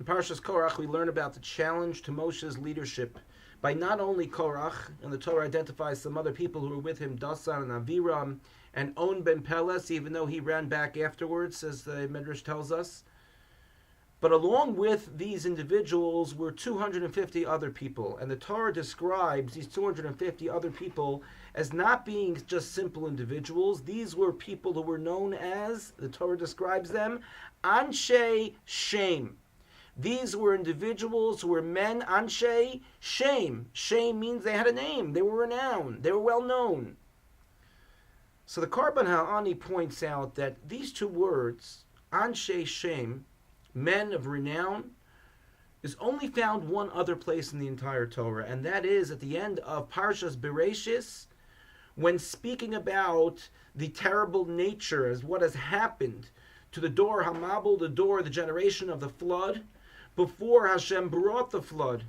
In Parshas Korach, we learn about the challenge to Moshe's leadership by not only Korach, and the Torah identifies some other people who were with him, Dasan and Aviram, and On ben Peles, even though he ran back afterwards, as the Midrash tells us. But along with these individuals were 250 other people, and the Torah describes these 250 other people as not being just simple individuals. These were people who were known as, the Torah describes them, Anshe Shem. These were individuals who were men, Anshe Shem. Shem means they had a name, they were renowned, they were well known. So the Karban Ha'ani points out that these two words, Anshe Shem, men of renown, is only found one other place in the entire Torah, and that is at the end of Parshas Bereshis, when speaking about the terrible nature as what has happened to the Dor Hamabul, the generation of the flood. Before Hashem brought the flood,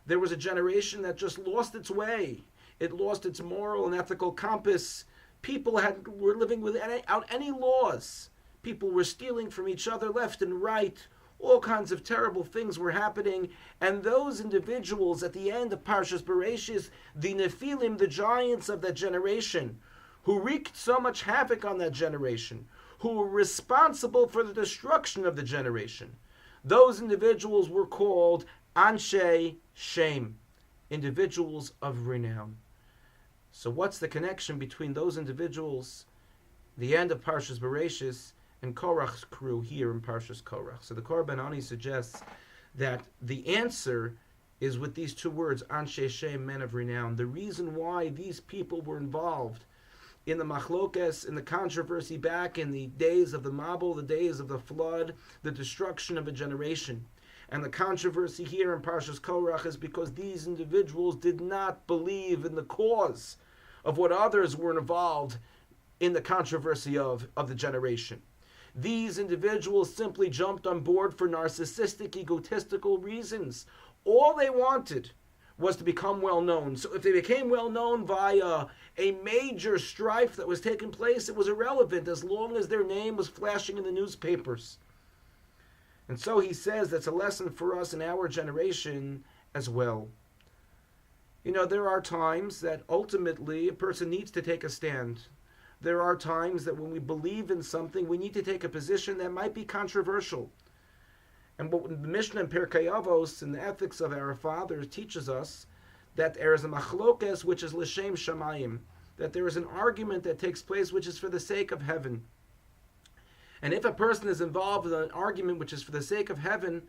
there was a generation that just lost its way. It lost its moral and ethical compass. People were living without any laws. People were stealing from each other left and right. All kinds of terrible things were happening. And those individuals at the end of Parshas Bereshis, the Nephilim, the giants of that generation, who wreaked so much havoc on that generation, who were responsible for the destruction of the generation, those individuals were called Anshe Shem, individuals of renown. So what's the connection between those individuals, the end of Parshas Bereshis, and Korach's crew here in Parshas Korach? So the Korban Ani suggests that the answer is with these two words, Anshe Shem, men of renown. The reason why these people were involved in the machlokes, in the controversy back in the days of the Mabul, the days of the flood, the destruction of a generation. And the controversy here in Parshas Korach is because these individuals did not believe in the cause of what others were involved in the controversy of the generation. These individuals simply jumped on board for narcissistic, egotistical reasons. All they wanted was to become well known. So if they became well known via a major strife that was taking place, it was irrelevant as long as their name was flashing in the newspapers. And so he says that's a lesson for us in our generation as well. You know, there are times that ultimately a person needs to take a stand. There are times that when we believe in something, we need to take a position that might be controversial. And what the Mishnah in Pirkei Avos and the ethics of our fathers teaches us, that there is a machlokes which is l'shem shamayim, that there is an argument that takes place which is for the sake of heaven. And if a person is involved in an argument which is for the sake of heaven,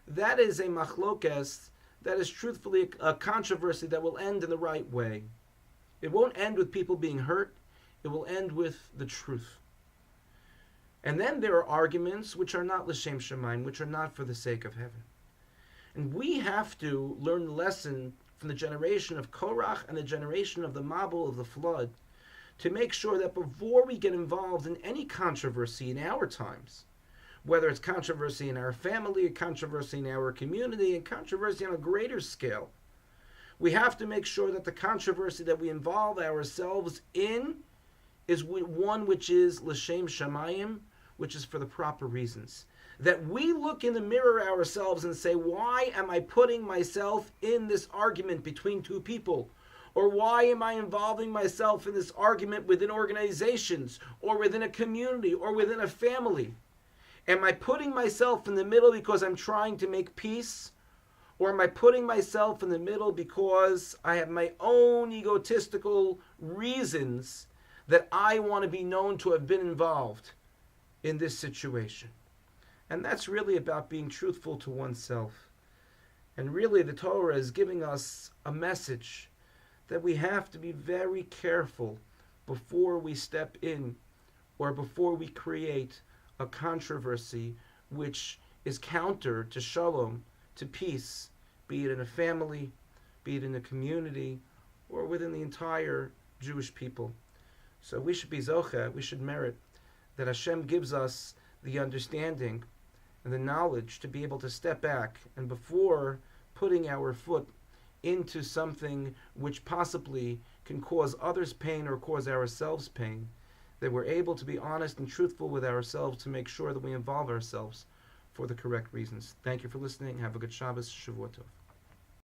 that is a machlokes, that is truthfully a controversy that will end in the right way. It won't end with people being hurt, it will end with the truth. And then there are arguments which are not l'shem shamayim, which are not for the sake of heaven. And we have to learn the lesson from the generation of Korach and the generation of the Mabul, of the flood, to make sure that before we get involved in any controversy in our times, whether it's controversy in our family, controversy in our community, and controversy on a greater scale, we have to make sure that the controversy that we involve ourselves in is one which is l'shem shamayim, which is for the proper reasons. That we look in the mirror ourselves and say, why am I putting myself in this argument between two people? Or why am I involving myself in this argument within organizations, or within a community, or within a family? Am I putting myself in the middle because I'm trying to make peace? Or am I putting myself in the middle because I have my own egotistical reasons that I want to be known to have been involved in this situation? And that's really about being truthful to oneself. And really the Torah is giving us a message that we have to be very careful before we step in or before we create a controversy which is counter to shalom, to peace, be it in a family, be it in a community, or within the entire Jewish people. So we should be zocheh, we should merit that Hashem gives us the understanding and the knowledge to be able to step back, and before putting our foot into something which possibly can cause others pain or cause ourselves pain, that we're able to be honest and truthful with ourselves to make sure that we involve ourselves for the correct reasons. Thank you for listening. Have a good Shabbos. Shavua Tov.